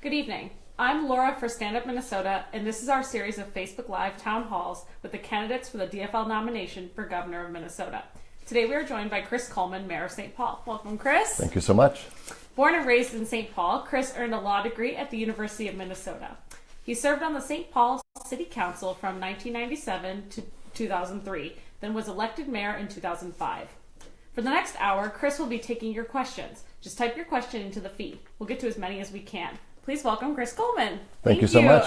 Good evening. I'm Laura for Stand Up Minnesota, and this is our series of Facebook Live town halls with the candidates for the DFL nomination for Governor of Minnesota. Today we are joined by Chris Coleman, Mayor of St. Paul. Welcome, Chris. Thank you so much. Born and raised in St. Paul, Chris earned a law degree at the University of Minnesota. He served on the St. Paul City Council from 1997 to 2003, then was elected mayor in 2005. For the next hour, Chris will be taking your questions. Just type your question into the feed. We'll get to as many as we can. Please welcome Chris Coleman. Thank you so much.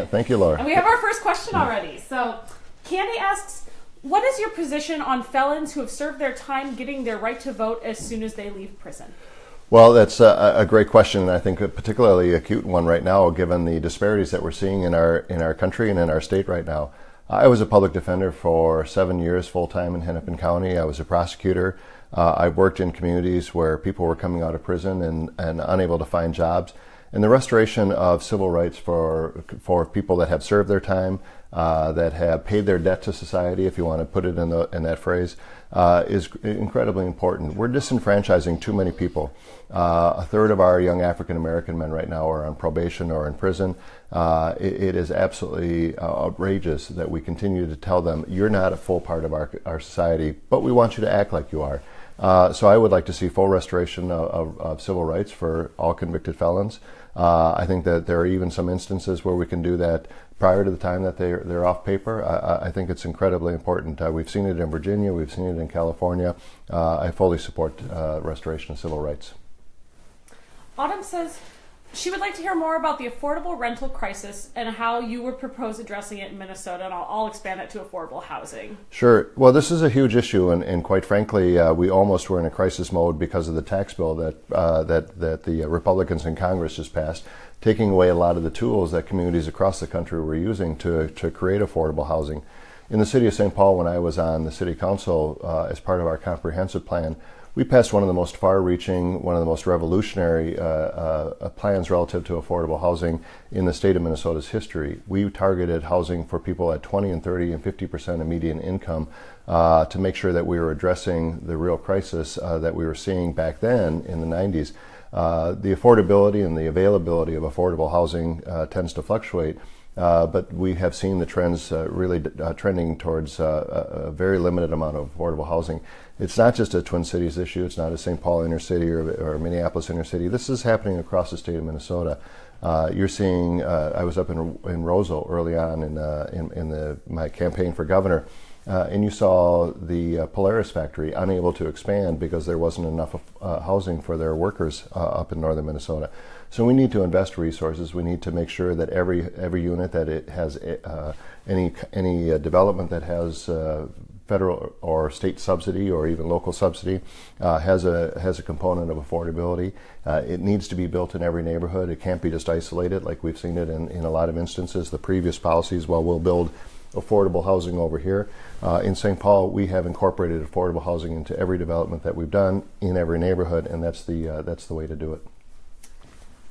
Thank you, Laura. And we have our first question already. So, Candy asks, what is your position on felons who have served their time getting their right to vote as soon as they leave prison? Well, that's a great question, and I think a particularly acute one right now, given the disparities that we're seeing in our country and in our state right now. I was a public defender for 7 years full-time in Hennepin County. I was a prosecutor. I worked in communities where people were coming out of prison and unable to find jobs. And the restoration of civil rights for people that have served their time, that have paid their debt to society, if you want to put it in that phrase, is incredibly important. We're disenfranchising too many people. A third of our young African American men right now are on probation or in prison. It is absolutely outrageous that we continue to tell them, you're not a full part of our society, but we want you to act like you are. So I would like to see full restoration of civil rights for all convicted felons. I think that there are even some instances where we can do that prior to the time that they're off paper. I think it's incredibly important. We've seen it in Virginia, we've seen it in California. I fully support restoration of civil rights. Autumn says she would like to hear more about the affordable rental crisis and how you would propose addressing it in Minnesota, and I'll expand it to affordable housing. Sure. Well, this is a huge issue, and quite frankly, we almost were in a crisis mode because of the tax bill that the Republicans in Congress just passed, taking away a lot of the tools that communities across the country were using to create affordable housing. In the city of St. Paul, when I was on the city council as part of our comprehensive plan, we passed one of the most far-reaching, one of the most revolutionary plans relative to affordable housing in the state of Minnesota's history. We targeted housing for people at 20 and 30 and 50% of median income to make sure that we were addressing the real crisis that we were seeing back then in the 90s. The affordability and the availability of affordable housing tends to fluctuate. But we have seen the trends really trending towards a very limited amount of affordable housing. It's not just a Twin Cities issue. It's not a St. Paul inner city or Minneapolis inner city. This is happening across the state of Minnesota. You're seeing. I was up in Roseville early on in my campaign for governor, and you saw the Polaris factory unable to expand because there wasn't enough housing for their workers up in northern Minnesota. So we need to invest resources. We need to make sure that every unit that it has any development that has federal or state subsidy or even local subsidy has a component of affordability. It needs to be built in every neighborhood. It can't be just isolated like we've seen it in a lot of instances. The previous policies, well, we'll build affordable housing over here. In St. Paul, we have incorporated affordable housing into every development that we've done in every neighborhood, and that's the way to do it.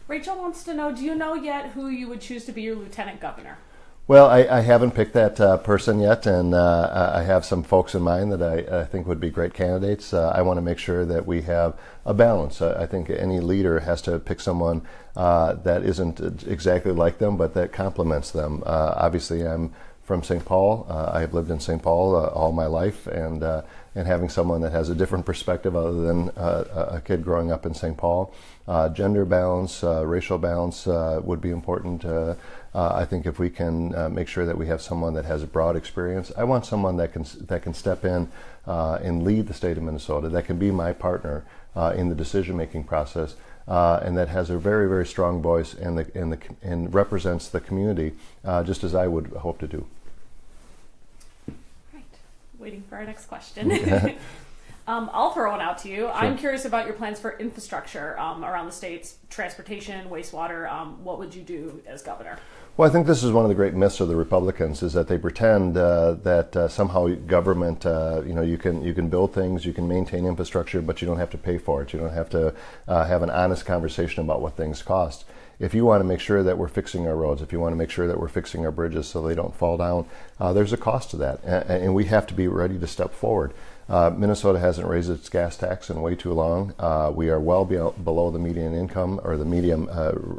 Rachel wants to know, do you know yet who you would choose to be your lieutenant governor? Well, I haven't picked that person yet, and I have some folks in mind that I think would be great candidates. I want to make sure that we have a balance. I think any leader has to pick someone that isn't exactly like them, but that complements them. Obviously, I'm from St. Paul. I have lived in St. Paul all my life, and having someone that has a different perspective other than a kid growing up in St. Paul. Gender balance, racial balance would be important. I think if we can make sure that we have someone that has a broad experience, I want someone that can step in and lead the state of Minnesota, that can be my partner in the decision-making process, and that has a very, very strong voice and represents the community just as I would hope to do. Right. Waiting for our next question. I'll throw one out to you. Sure. I'm curious about your plans for infrastructure around the state's transportation, wastewater. What would you do as governor? Well, I think this is one of the great myths of the Republicans, is that they pretend that somehow government, you can build things, you can maintain infrastructure, but you don't have to pay for it. You don't have to have an honest conversation about what things cost. If you want to make sure that we're fixing our roads, if you want to make sure that we're fixing our bridges so they don't fall down, there's a cost to that, and we have to be ready to step forward. Minnesota hasn't raised its gas tax in way too long. We are well below the median income, or the medium,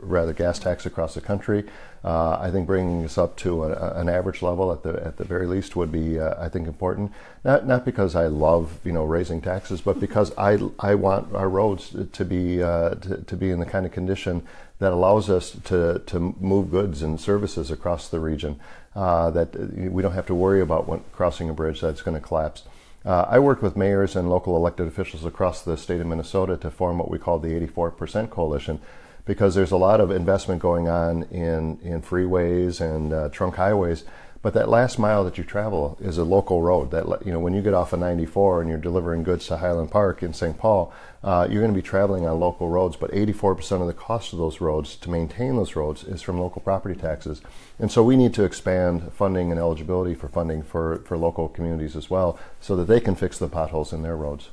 rather, gas tax across the country. I think bringing us up to an average level at the very least would be, I think, important. Not because I love raising taxes, but because I want our roads to be in the kind of condition that allows us to move goods and services across the region. That we don't have to worry about crossing a bridge that's going to collapse. I worked with mayors and local elected officials across the state of Minnesota to form what we call the 84% Coalition, because there's a lot of investment going on in freeways and trunk highways, but that last mile that you travel is a local road. That when you get off of 94 and you're delivering goods to Highland Park in St. Paul, you're going to be traveling on local roads, but 84% of the cost of those roads, to maintain those roads, is from local property taxes. And so we need to expand funding and eligibility for funding for local communities as well, so that they can fix the potholes in their roads.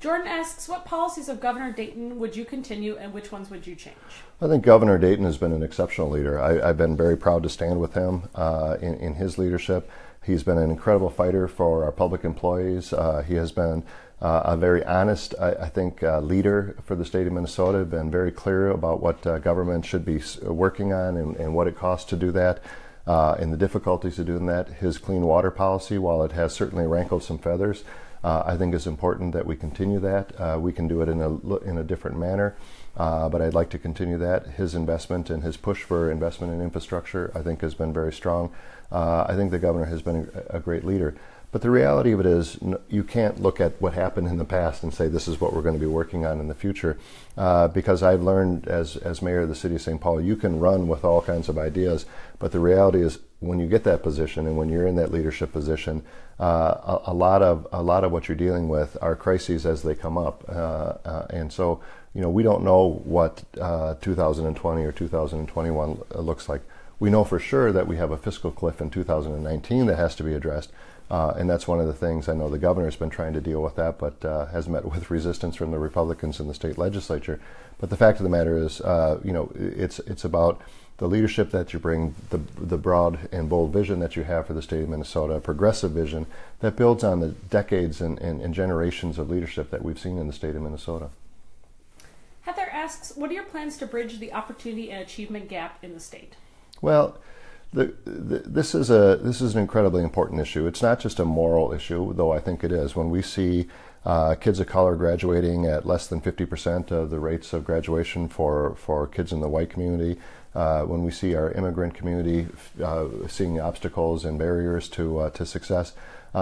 Jordan asks, what policies of Governor Dayton would you continue and which ones would you change? I think Governor Dayton has been an exceptional leader. I've been very proud to stand with him in his leadership. He's been an incredible fighter for our public employees. He has been a very honest, I think, leader for the state of Minnesota, been very clear about what government should be working on and what it costs to do that, and the difficulties of doing that. His clean water policy, while it has certainly rankled some feathers, I think it's important that we continue that. We can do it in a different manner, but I'd like to continue that. His investment and his push for investment in infrastructure, I think, has been very strong. I think the governor has been a great leader. But the reality of it is, you can't look at what happened in the past and say this is what we're going to be working on in the future, because I've learned as mayor of the city of St. Paul, you can run with all kinds of ideas, but the reality is, when you get that position and when you're in that leadership position, a lot of what you're dealing with are crises as they come up, and so we don't know what 2020 or 2021 looks like. We know for sure that we have a fiscal cliff in 2019 that has to be addressed. And that's one of the things. I know the governor's been trying to deal with that, but has met with resistance from the Republicans in the state legislature. But the fact of the matter is, it's about the leadership that you bring, the broad and bold vision that you have for the state of Minnesota, a progressive vision that builds on the decades and generations of leadership that we've seen in the state of Minnesota. Heather asks, what are your plans to bridge the opportunity and achievement gap in the state? Well, this is an incredibly important issue. It's not just a moral issue, though I think it is. When we see kids of color graduating at less than 50% of the rates of graduation for kids in the white community, when we see our immigrant community seeing obstacles and barriers to success,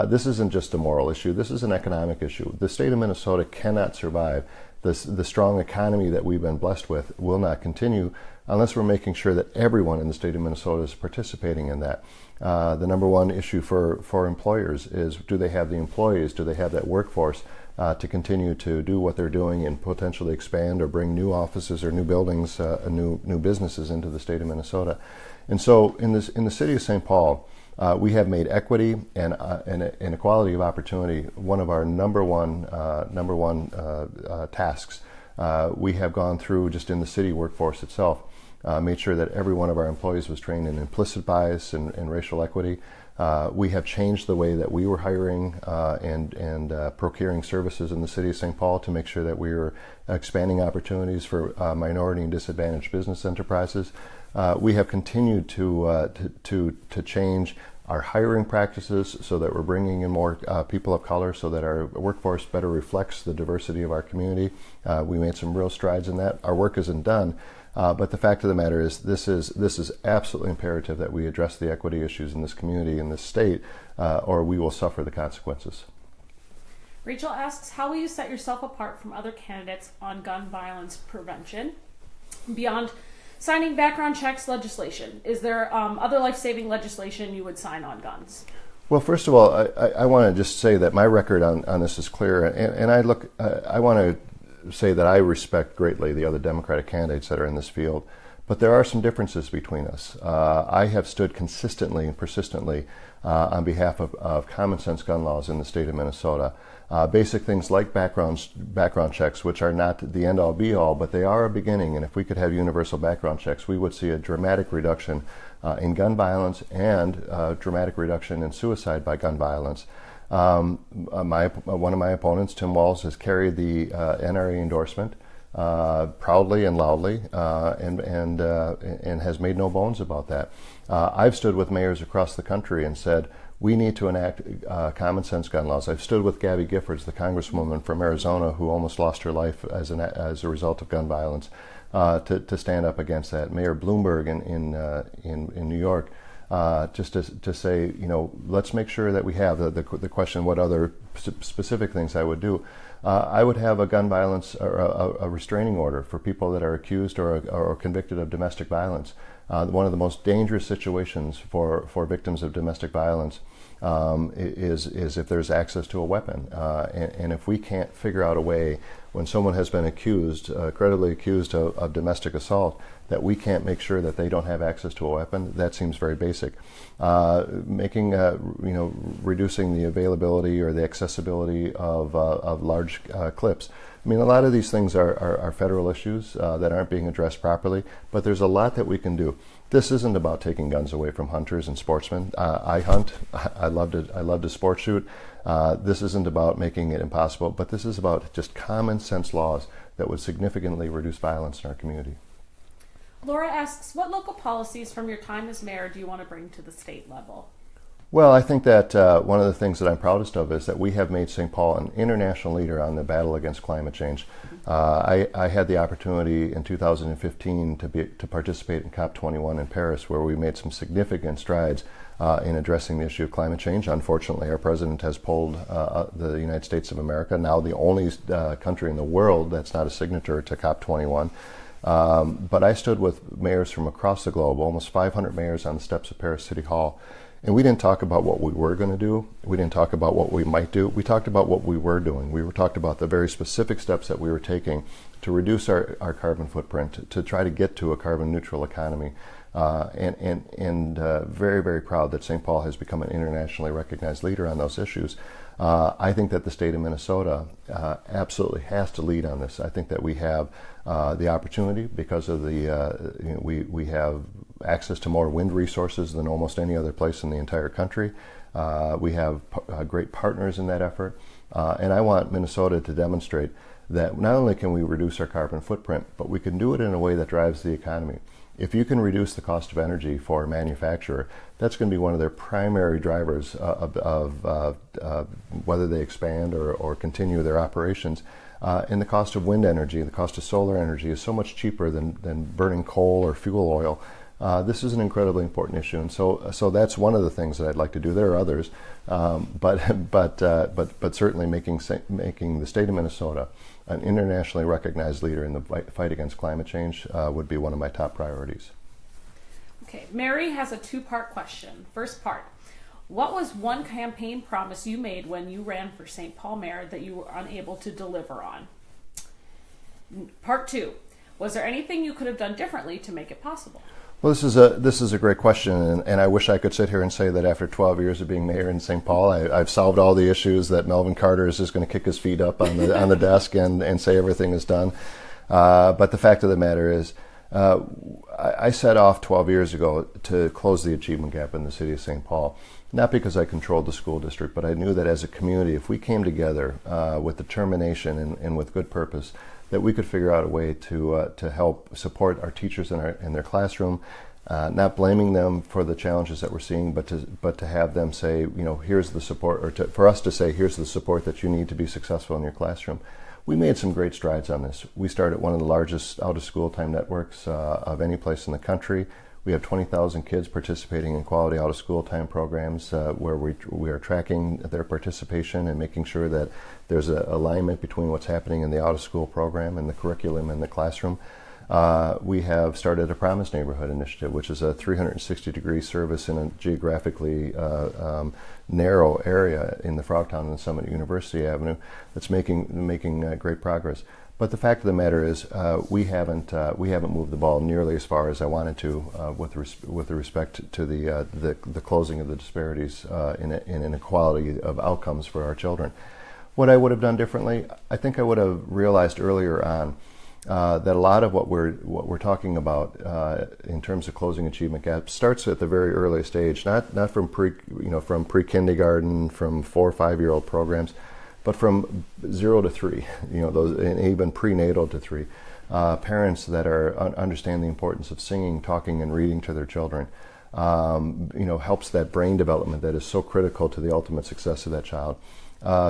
this isn't just a moral issue. This is an economic issue. The state of Minnesota cannot survive. The strong economy that we've been blessed with will not continue unless we're making sure that everyone in the state of Minnesota is participating in that. The number one issue for employers is, do they have the employees, do they have that workforce to continue to do what they're doing and potentially expand or bring new offices or new buildings, new businesses into the state of Minnesota. And so in the city of St. Paul, we have made equity and equality of opportunity one of our number one tasks. We have gone through, just in the city workforce itself, made sure that every one of our employees was trained in implicit bias and racial equity. We have changed the way that we were hiring and procuring services in the city of St. Paul to make sure that we were expanding opportunities for minority and disadvantaged business enterprises. We have continued to change our hiring practices so that we're bringing in more people of color, so that our workforce better reflects the diversity of our community. We made some real strides in that. Our work isn't done, but the fact of the matter is, this is absolutely imperative that we address the equity issues in this community, in this state, or we will suffer the consequences. Rachel asks, how will you set yourself apart from other candidates on gun violence prevention beyond signing background checks legislation? Is there other life-saving legislation you would sign on guns? Well, first of all, I want to just say that my record on this is clear, and I want to say that I respect greatly the other Democratic candidates that are in this field, but there are some differences between us. I have stood consistently and persistently on behalf of common sense gun laws in the state of Minnesota. Basic things like background checks, which are not the end-all be-all, but they are a beginning. And if we could have universal background checks, we would see a dramatic reduction in gun violence and a dramatic reduction in suicide by gun violence. One of my opponents, Tim Walz, has carried the NRA endorsement proudly and loudly, and has made no bones about that. I've stood with mayors across the country and said, we need to enact common sense gun laws. I've stood with Gabby Giffords, the congresswoman from Arizona who almost lost her life as a result of gun violence, to stand up against that. Mayor Bloomberg in New York, just to say, let's make sure that we have the question, what other specific things I would do. I would have a gun violence or a restraining order for people that are accused or convicted of domestic violence. One of the most dangerous situations for victims of domestic violence is if there's access to a weapon. And if we can't figure out a way, when someone has been accused, credibly accused of domestic assault, that we can't make sure that they don't have access to a weapon, that seems very basic. Reducing the availability or the accessibility of large clips. I mean, a lot of these things are federal issues that aren't being addressed properly, but there's a lot that we can do. This isn't about taking guns away from hunters and sportsmen. I hunt. I love to sport shoot. This isn't about making it impossible, but this is about just common sense laws that would significantly reduce violence in our community. Laura asks, what local policies from your time as mayor do you want to bring to the state level? Well, I think that one of the things that I'm proudest of is that we have made St. Paul an international leader on the battle against climate change. I had the opportunity in 2015 to participate in COP21 in Paris, where we made some significant strides in addressing the issue of climate change. Unfortunately, our president has pulled the United States of America, now the only country in the world that's not a signatory to COP21. But I stood with mayors from across the globe, almost 500 mayors on the steps of Paris City Hall. And we didn't talk about what we were going to do. We didn't talk about what we might do. We talked about what we were doing. We talked about the very specific steps that we were taking to reduce our carbon footprint, to try to get to a carbon neutral economy. Very, very proud that St. Paul has become an internationally recognized leader on those issues. I think that the state of Minnesota absolutely has to lead on this. I think that we have the opportunity because of we have access to more wind resources than almost any other place in the entire country. We have great partners in that effort. And I want Minnesota to demonstrate that not only can we reduce our carbon footprint, but we can do it in a way that drives the economy. If you can reduce the cost of energy for a manufacturer, that's going to be one of their primary drivers of whether they expand or continue their operations. And the cost of wind energy, the cost of solar energy is so much cheaper than burning coal or fuel oil. This is an incredibly important issue, and so that's one of the things that I'd like to do. There are others, but certainly making the state of Minnesota an internationally recognized leader in the fight against climate change would be one of my top priorities. Okay, Mary has a two-part question. First part, what was one campaign promise you made when you ran for St. Paul mayor that you were unable to deliver on? Part two, was there anything you could have done differently to make it possible? Well, this is a great question, and I wish I could sit here and say that after 12 years of being mayor in St. Paul, I've solved all the issues, that Melvin Carter is just going to kick his feet up on the desk and say everything is done. But the fact of the matter is, I set off 12 years ago to close the achievement gap in the city of St. Paul, not because I controlled the school district, but I knew that as a community, if we came together with determination and with good purpose, that we could figure out a way to help support our teachers in their classroom, not blaming them for the challenges that we're seeing, but to have them say, here's the support, or for us to say, here's the support that you need to be successful in your classroom. We made some great strides on this. We started one of the largest out-of-school time networks of any place in the country. We have 20,000 kids participating in quality out-of-school time programs where we are tracking their participation and making sure that there's an alignment between what's happening in the out-of-school program and the curriculum in the classroom. We have started a Promise Neighborhood initiative, which is a 360-degree service in a geographically narrow area in the Frogtown and Summit University Avenue that's making great progress. But the fact of the matter is, we haven't moved the ball nearly as far as I wanted to with respect to the closing of the disparities in inequality of outcomes for our children. What I would have done differently, I think I would have realized earlier on that a lot of what we're talking about in terms of closing achievement gaps starts at the very earliest age, not from pre-kindergarten, from 4 or 5-year-old programs, but from 0 to 3, those, and even prenatal to 3. Parents that understand the importance of singing, talking, and reading to their children, helps that brain development that is so critical to the ultimate success of that child.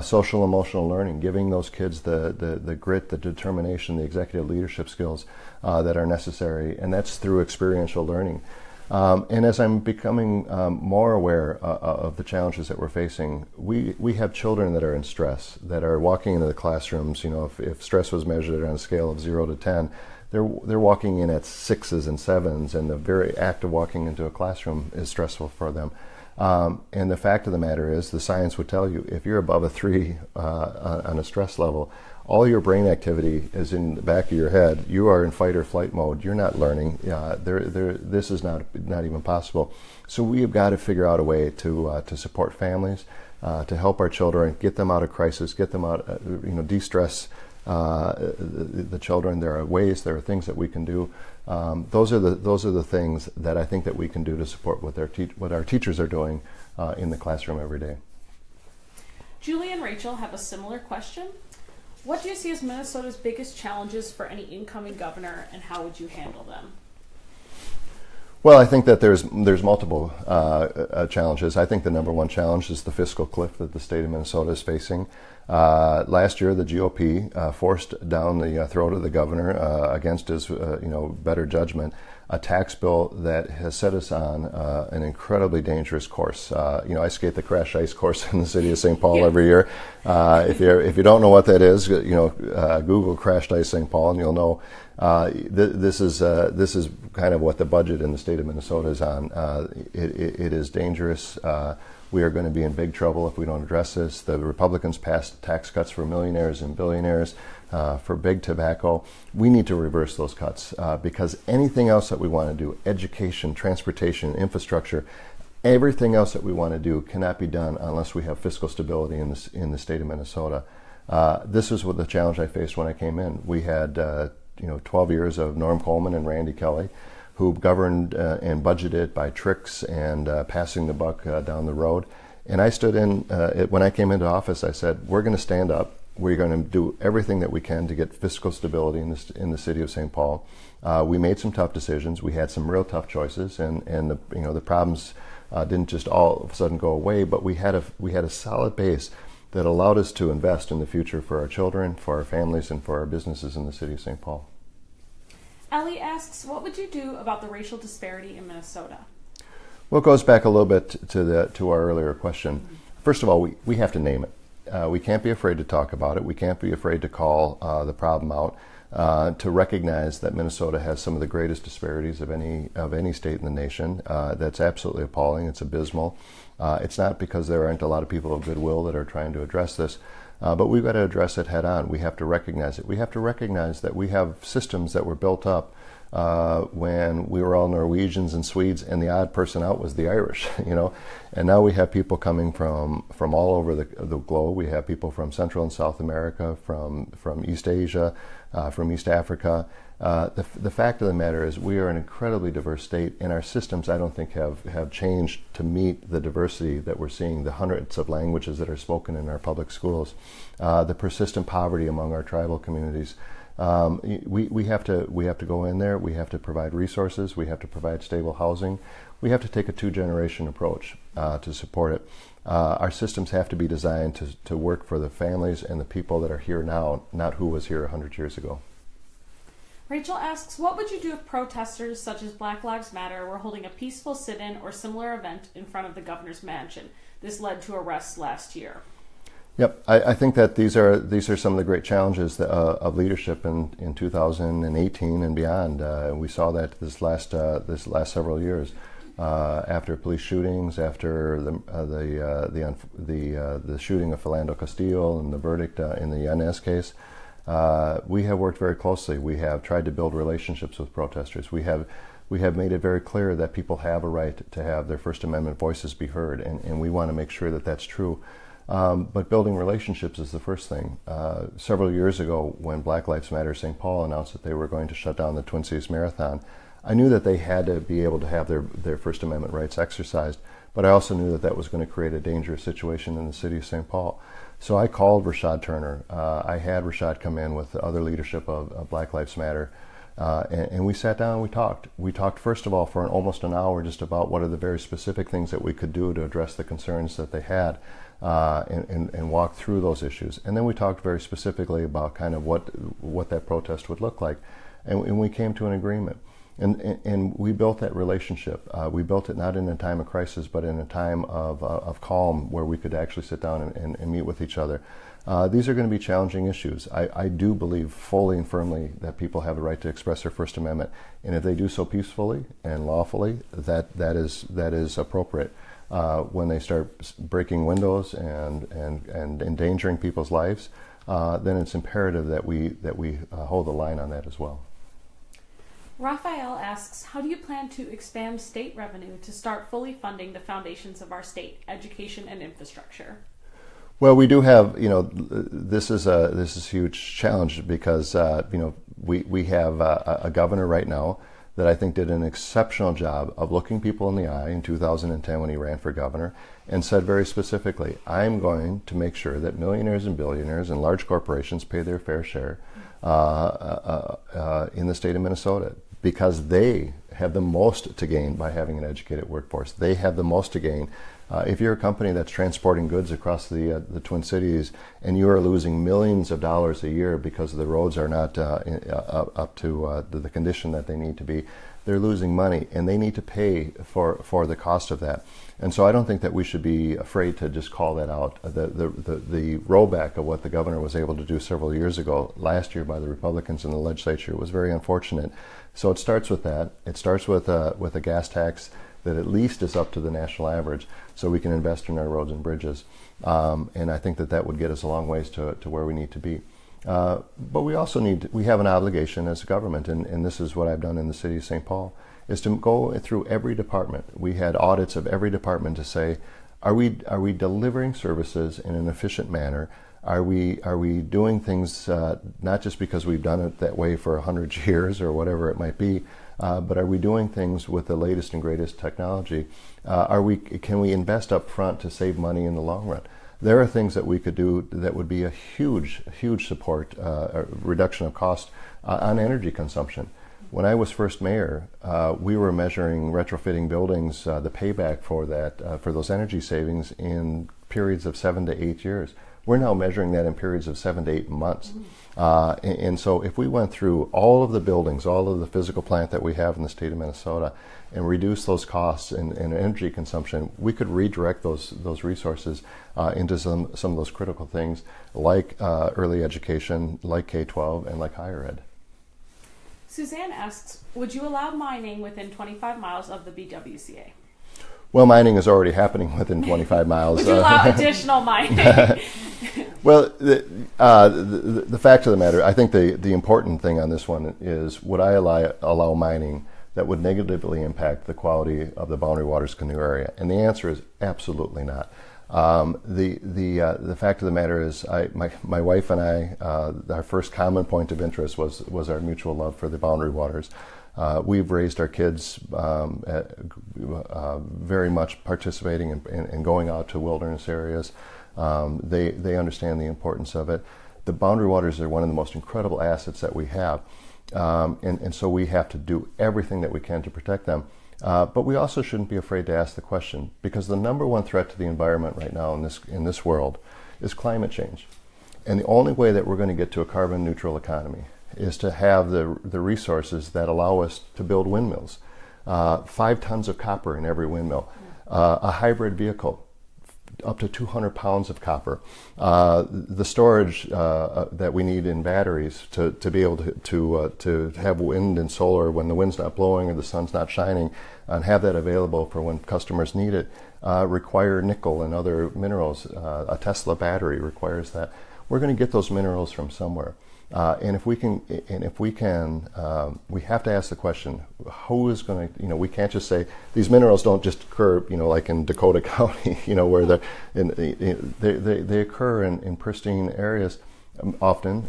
Social emotional learning, giving those kids the grit, the determination, the executive leadership skills that are necessary, and that's through experiential learning. And as I'm becoming more aware of the challenges that we're facing, we have children that are in stress, that are walking into the classrooms. If stress was measured on a scale of 0 to 10, they're walking in at 6s and 7s, and the very act of walking into a classroom is stressful for them. And the fact of the matter is, the science would tell you, if you're above a 3 on a stress level, all your brain activity is in the back of your head. You are in fight or flight mode. You're not learning. This is not even possible. So we have got to figure out a way to support families, to help our children, get them out of crisis, get them out, de-stress the children. There are things that we can do. Those are the things that I think that we can do to support what our teachers are doing in the classroom every day. Julie and Rachel have a similar question. What do you see as Minnesota's biggest challenges for any incoming governor, and how would you handle them? Well, I think that there's multiple challenges. I think the number one challenge is the fiscal cliff that the state of Minnesota is facing. Last year, the GOP forced down the throat of the governor, against his better judgment, a tax bill that has set us on an incredibly dangerous course. I skate the crash ice course in the city of St. Paul every year. If you don't know what that is, Google crashed ice St. Paul, and you'll know. This is kind of what the budget in the state of Minnesota is on. It is dangerous. We are going to be in big trouble if we don't address this. The Republicans passed tax cuts for millionaires and billionaires, for big tobacco. We need to reverse those cuts because anything else that we want to do, education, transportation, infrastructure, everything else that we want to do cannot be done unless we have fiscal stability in the state of Minnesota. This is what the challenge I faced when I came in. We had 12 years of Norm Coleman and Randy Kelly, who governed and budgeted by tricks and passing the buck down the road. And I stood in, when I came into office, I said, we're going to stand up. We're going to do everything that we can to get fiscal stability in the city of St. Paul. We made some tough decisions. We had some real tough choices, and the problems didn't just all of a sudden go away, but we had a solid base that allowed us to invest in the future for our children, for our families, and for our businesses in the city of St. Paul. Ellie asks, what would you do about the racial disparity in Minnesota? Well, it goes back a little bit to our earlier question. First of all, we have to name it. We can't be afraid to talk about it. We can't be afraid to call the problem out, to recognize that Minnesota has some of the greatest disparities of any state in the nation. That's absolutely appalling. It's abysmal. It's not because there aren't a lot of people of goodwill that are trying to address this. But we've got to address it head on. We have to recognize it. We have to recognize that we have systems that were built up when we were all Norwegians and Swedes, and the odd person out was the Irish, And now we have people coming from all over the globe. We have people from Central and South America, from East Asia, from East Africa. The fact of the matter is we are an incredibly diverse state, and our systems, I don't think, have changed to meet the diversity that we're seeing, the hundreds of languages that are spoken in our public schools, the persistent poverty among our tribal communities. We have to go in there. We have to provide resources. We have to provide stable housing. We have to take a two-generation approach to support it. Our systems have to be designed to work for the families and the people that are here now, not who was here 100 years ago. Rachel asks, what would you do if protesters such as Black Lives Matter were holding a peaceful sit-in or similar event in front of the governor's mansion? This led to arrests last year. Yep, I think that these are some of the great challenges of leadership in 2018 and beyond. We saw that this last several years, after police shootings, after the shooting of Philando Castile and the verdict in the Yanez case. We have worked very closely. We have tried to build relationships with protesters. We have made it very clear that people have a right to have their First Amendment voices be heard, and we want to make sure that that's true. But building relationships is the first thing. Several years ago, when Black Lives Matter St. Paul announced that they were going to shut down the Twin Cities Marathon, I knew that they had to be able to have their First Amendment rights exercised, but I also knew that that was going to create a dangerous situation in the city of St. Paul. So I called Rashad Turner. I had Rashad come in with the other leadership of Black Lives Matter, and we sat down and we talked. We talked, first of all, for almost an hour just about what are the very specific things that we could do to address the concerns that they had, and walk through those issues. And then we talked very specifically about kind of what that protest would look like, and we came to an agreement. And we built that relationship. We built it not in a time of crisis, but in a time of calm, where we could actually sit down and meet with each other. These are going to be challenging issues. I do believe fully and firmly that people have the right to express their First Amendment, and if they do so peacefully and lawfully, that is appropriate. When they start breaking windows and endangering people's lives, then it's imperative that we hold the line on that as well. Raphael asks, how do you plan to expand state revenue to start fully funding the foundations of our state, education and infrastructure? Well, we do have, this is a huge challenge because, we have a governor right now that I think did an exceptional job of looking people in the eye in 2010 when he ran for governor and said very specifically, I'm going to make sure that millionaires and billionaires and large corporations pay their fair share in the state of Minnesota, because they have the most to gain by having an educated workforce. They have the most to gain. If you're a company that's transporting goods across the Twin Cities and you are losing millions of dollars a year because the roads are not up to the condition that they need to be, they're losing money, and they need to pay for the cost of that. And so I don't think that we should be afraid to just call that out. The rollback of what the governor was able to do several years ago, last year by the Republicans in the legislature, was very unfortunate. So it starts with that. It starts with a gas tax that at least is up to the national average, so we can invest in our roads and bridges. And I think that would get us a long ways to where we need to be. But we also we have an obligation as a government, and this is what I've done in the city of St. Paul, is to go through every department. We had audits of every department to say, are we delivering services in an efficient manner? Are we doing things not just because we've done it that way for 100 years or whatever it might be, but are we doing things with the latest and greatest technology? Can we invest up front to save money in the long run? There are things that we could do that would be a huge support, reduction of cost on energy consumption. When I was first mayor, we were measuring retrofitting buildings, the payback for that, for those energy savings in periods of 7 to 8 years. We're now measuring that in periods of 7 to 8 months. And so if we went through all of the buildings, all of the physical plant that we have in the state of Minnesota, and reduce those costs and energy consumption, we could redirect those resources into some of those critical things like early education, like K-12, and like higher ed. Suzanne asks, would you allow mining within 25 miles of the BWCA? Well, mining is already happening within 25 miles. Would you allow additional mining? Well, the fact of the matter, I think the important thing on this one is, would I allow mining that would negatively impact the quality of the Boundary Waters Canoe area? And the answer is absolutely not. The fact of the matter is, my wife and I, our first common point of interest was our mutual love for the Boundary Waters. We've raised our kids very much participating and going out to wilderness areas. They understand the importance of it. The Boundary Waters are one of the most incredible assets that we have, and so we have to do everything that we can to protect them. But we also shouldn't be afraid to ask the question, because the number one threat to the environment right now in this world is climate change. And the only way that we're going to get to a carbon neutral economy is to have the resources that allow us to build windmills. 5 tons of copper in every windmill, a hybrid vehicle, up to 200 pounds of copper, the storage that we need in batteries to be able to have wind and solar when the wind's not blowing or the sun's not shining, and have that available for when customers need it, require nickel and other minerals. A Tesla battery requires that. We're going to get those minerals from somewhere. And if we can, we have to ask the question: who is going to? We can't just say these minerals don't just occur, like in Dakota County, where they occur in pristine areas, often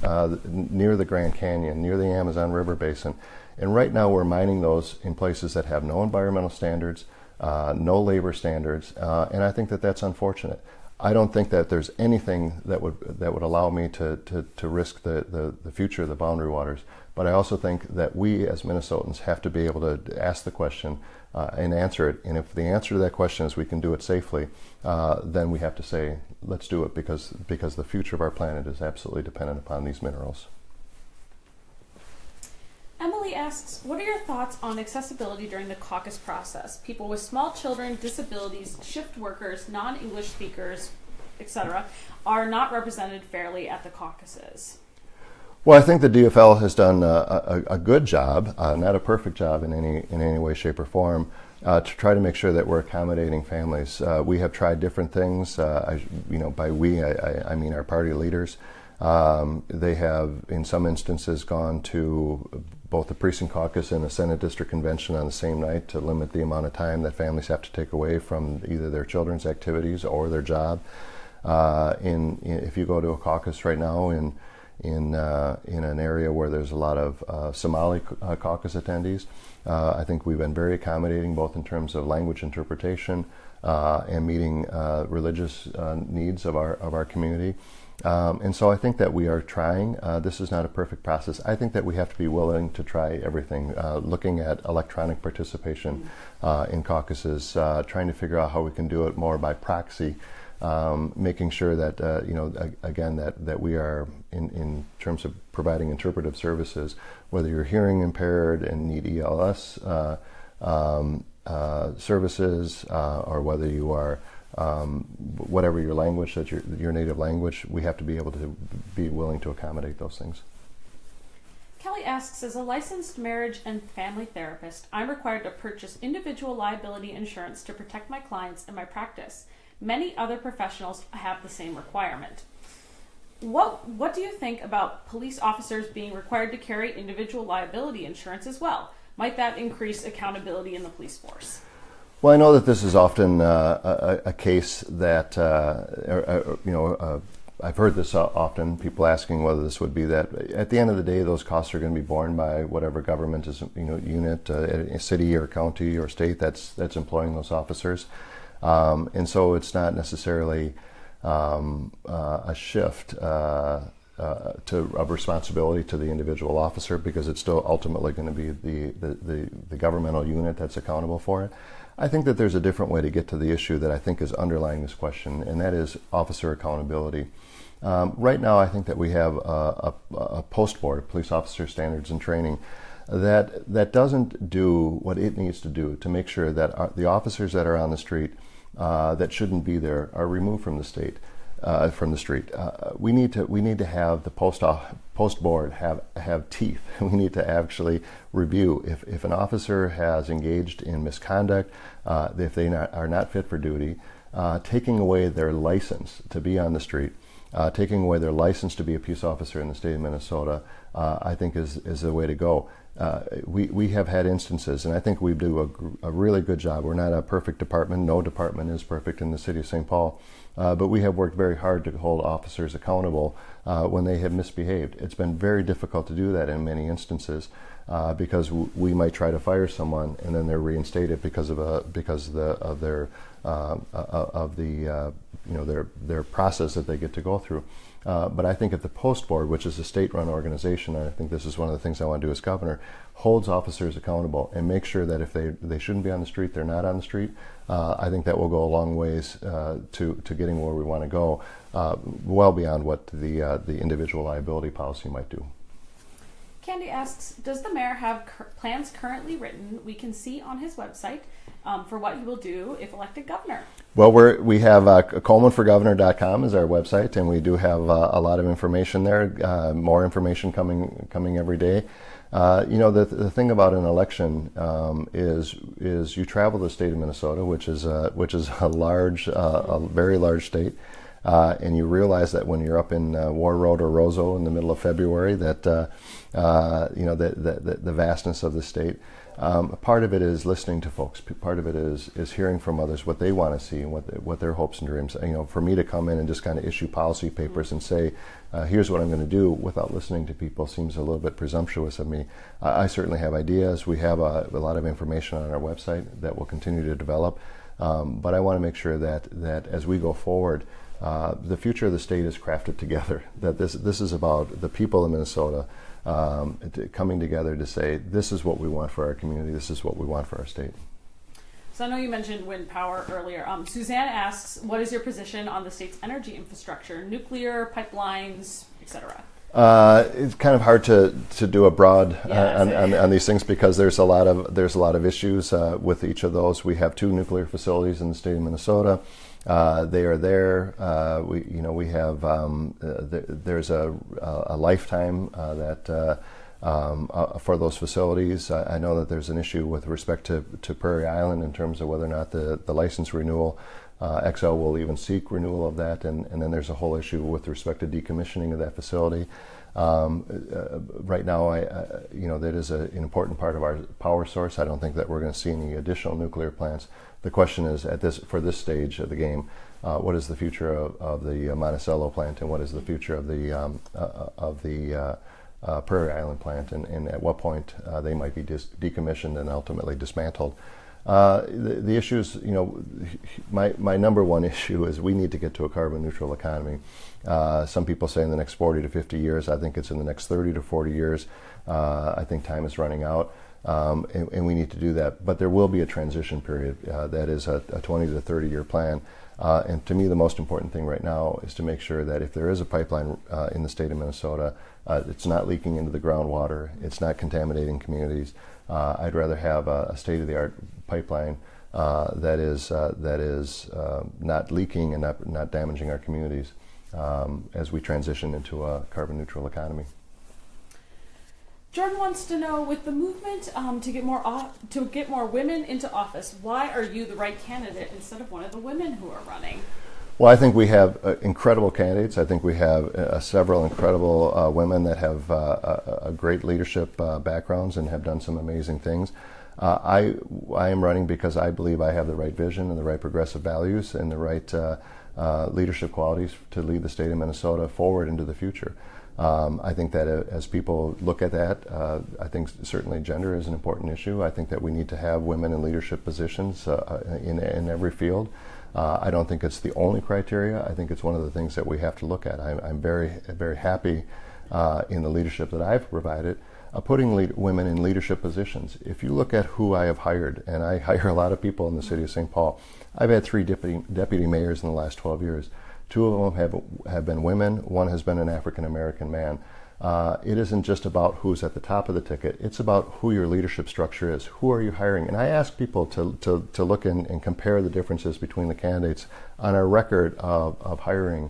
near the Grand Canyon, near the Amazon River Basin. And right now, we're mining those in places that have no environmental standards, no labor standards, and I think that that's unfortunate. I don't think that there's anything that would allow me to risk the future of the boundary waters. But I also think that we as Minnesotans have to be able to ask the question and answer it. And if the answer to that question is we can do it safely, then we have to say, let's do it, because the future of our planet is absolutely dependent upon these minerals. Emily asks, what are your thoughts on accessibility during the caucus process? People with small children, disabilities, shift workers, non-English speakers, etc., are not represented fairly at the caucuses. Well, I think the DFL has done a good job, not a perfect job in any way, shape, or form, to try to make sure that we're accommodating families. We have tried different things. By we, I mean our party leaders. They have, in some instances, gone to both the precinct caucus and the Senate District Convention on the same night to limit the amount of time that families have to take away from either their children's activities or their job. If you go to a caucus right now in an area where there's a lot of Somali caucus attendees, I think we've been very accommodating, both in terms of language interpretation and meeting religious needs of our community. And so I think that we are trying. This is not a perfect process. I think that we have to be willing to try everything, looking at electronic participation in caucuses, trying to figure out how we can do it more by proxy, making sure that, again, that we are, in terms of providing interpretive services, whether you're hearing impaired and need ELS services, or whether you are whatever your language, that your native language, we have to be able to be willing to accommodate those things. Kelly asks, as a licensed marriage and family therapist, I'm required to purchase individual liability insurance to protect my clients and my practice. Many other professionals have the same requirement. What do you think about police officers being required to carry individual liability insurance as well? Might that increase accountability in the police force? Well, I know that this is often a case that, I've heard this often, people asking whether this would be that. At the end of the day, those costs are going to be borne by whatever government is, unit, a city or county or state that's employing those officers. And so it's not necessarily a shift of responsibility to the individual officer, because it's still ultimately going to be the governmental unit that's accountable for it. I think that there's a different way to get to the issue that I think is underlying this question, and that is officer accountability. Right now, I think that we have a post board, police officer standards and training, that doesn't do what it needs to do to make sure that the officers that are on the street that shouldn't be there are removed from the street. We need to have the post board have teeth. We need to actually review if an officer has engaged in misconduct, if they are not fit for duty, taking away their license to be on the street, taking away their license to be a peace officer in the state of Minnesota, I think is the way to go. We have had instances, and I think we do a really good job. We're not a perfect department. No department is perfect in the city of St. Paul. But we have worked very hard to hold officers accountable when they have misbehaved. It's been very difficult to do that in many instances because we might try to fire someone and then they're reinstated because of their process that they get to go through. But I think if the post board, which is a state-run organization, and I think this is one of the things I want to do as governor, holds officers accountable and make sure that if they shouldn't be on the street, they're not on the street, I think that will go a long ways to getting where we want to go, well beyond what the individual liability policy might do. Candy asks, does the mayor have plans currently written we can see on his website for what he will do if elected governor? Well, we have ColemanForGovernor.com is our website, and we do have a lot of information there. More information coming every day. The thing about an election is you travel the state of Minnesota, which is a large, a very large state. and you realize that when you're up in War Road or Roseau in the middle of February, that the vastness of the state. Part of it is listening to folks. Part of it is hearing from others what they want to see and what their hopes and dreams. For me to come in and just kind of issue policy papers and say, here's what I'm going to do without listening to people seems a little bit presumptuous of me. I certainly have ideas. We have a lot of information on our website that will continue to develop. But I want to make sure that as we go forward, the future of the state is crafted together. That this is about the people of Minnesota coming together to say, this is what we want for our community, this is what we want for our state. So I know you mentioned wind power earlier. Suzanne asks, what is your position on the state's energy infrastructure, nuclear, pipelines, etc.? It's kind of hard to do a broad on these things because there's a lot of issues with each of those. We have 2 nuclear facilities in the state of Minnesota. They are there. We have there's a lifetime for those facilities. I know that there's an issue with respect to Prairie Island in terms of whether or not the license renewal. XL will even seek renewal of that, and then there's a whole issue with respect to decommissioning of that facility. Right now, that is an important part of our power source. I don't think that we're going to see any additional nuclear plants. The question is, for this stage of the game, what is the future of the Monticello plant, and what is the future of the Prairie Island plant, and at what point they might be decommissioned and ultimately dismantled. The issues, my number one issue is we need to get to a carbon neutral economy. Some people say in the next 40 to 50 years. I think it's in the next 30 to 40 years. I think time is running out, and we need to do that. But there will be a transition period. That is a 20 to 30 year plan. And to me, the most important thing right now is to make sure that if there is a pipeline in the state of Minnesota, it's not leaking into the groundwater, it's not contaminating communities. I'd rather have a state-of-the-art pipeline that is not leaking and not damaging our communities as we transition into a carbon-neutral economy. Jordan wants to know, with the movement to get more women into office, why are you the right candidate instead of one of the women who are running? Well, I think we have incredible candidates. I think we have several incredible women that have a great leadership backgrounds and have done some amazing things. I am running because I believe I have the right vision and the right progressive values and the right leadership qualities to lead the state of Minnesota forward into the future. I think that as people look at that, I think certainly gender is an important issue. I think that we need to have women in leadership positions in every field. I don't think it's the only criteria. I think it's one of the things that we have to look at. I'm very, very happy in the leadership that I've provided, putting women in leadership positions. If you look at who I have hired, and I hire a lot of people in the city of St. Paul, I've had 3 deputy mayors in the last 12 years. 2 of them have been women. 1 has been an African-American man. It isn't just about who's at the top of the ticket. It's about who your leadership structure is. Who are you hiring? And I ask people to look and compare the differences between the candidates on our record of hiring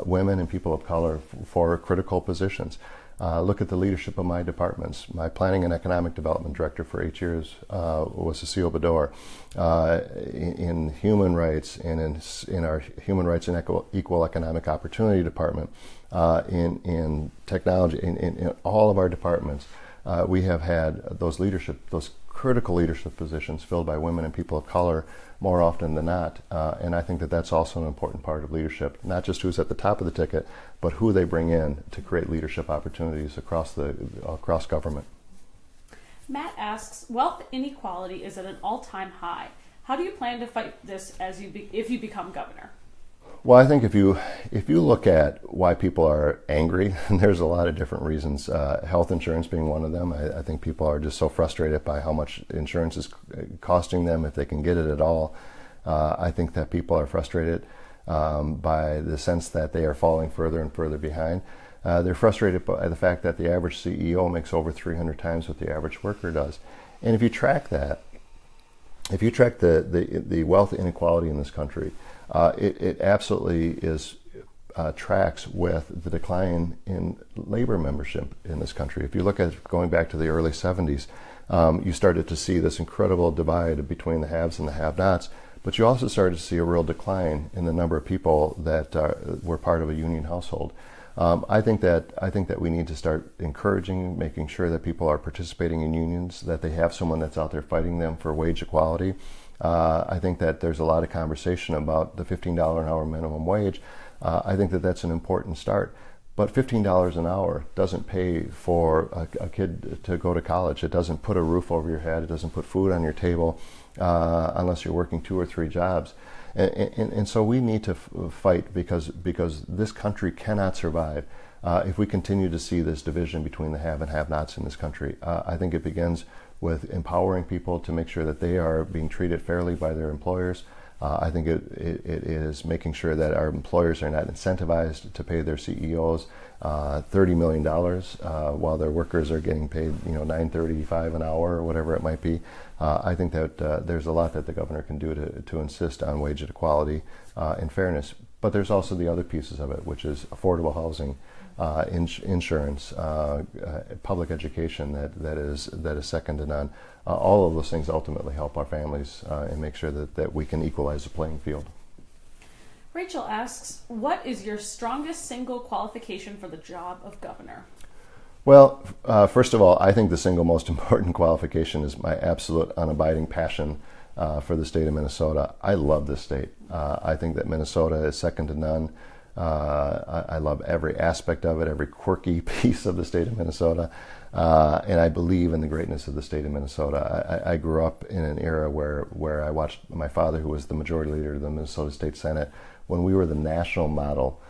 women and people of color for critical positions. Look at the leadership of my departments. My planning and economic development director for 8 years was Cecile Bador. In human rights and in our human rights and equal economic opportunity department, in technology, in all of our departments, we have had those critical leadership positions filled by women and people of color more often than not. And I think that that's also an important part of leadership, not just who's at the top of the ticket, but who they bring in to create leadership opportunities across government. Matt asks, wealth inequality is at an all-time high. How do you plan to fight this if you become governor? Well, I think if you look at why people are angry, and there's a lot of different reasons, health insurance being one of them. I think people are just so frustrated by how much insurance is costing them if they can get it at all. I think that people are frustrated by the sense that they are falling further and further behind. They're frustrated by the fact that the average CEO makes over 300 times what the average worker does. And if you track that, if you track the wealth inequality in this country, it absolutely tracks with the decline in labor membership in this country. If you look at going back to the early 70s, you started to see this incredible divide between the haves and the have-nots. but you also started to see a real decline in the number of people that were part of a union household. I think that we need to start encouraging, making sure that people are participating in unions, that they have someone that's out there fighting them for wage equality. I think that there's a lot of conversation about the $15 an hour minimum wage. I think that that's an important start. But $15 an hour doesn't pay for a kid to go to college. It doesn't put a roof over your head. It doesn't put food on your table unless you're working 2 or 3 jobs. And so we need to fight because this country cannot survive if we continue to see this division between the have and have-nots in this country. I think it begins with empowering people to make sure that they are being treated fairly by their employers. I think it is making sure that our employers are not incentivized to pay their CEOs $30 million while their workers are getting paid, $9.35 an hour or whatever it might be. I think that there's a lot that the governor can do to insist on wage equality and fairness. But there's also the other pieces of it, which is affordable housing, insurance, public education that is second to none. All of those things ultimately help our families and make sure that we can equalize the playing field. Rachel asks, what is your strongest single qualification for the job of governor? Well, first of all, I think the single most important qualification is my absolute unabiding passion for the state of Minnesota. I love this state. I think that Minnesota is second to none. I love every aspect of it, every quirky piece of the state of Minnesota, and I believe in the greatness of the state of Minnesota. I grew up in an era where I watched my father, who was the majority leader of the Minnesota State Senate, when we were the national model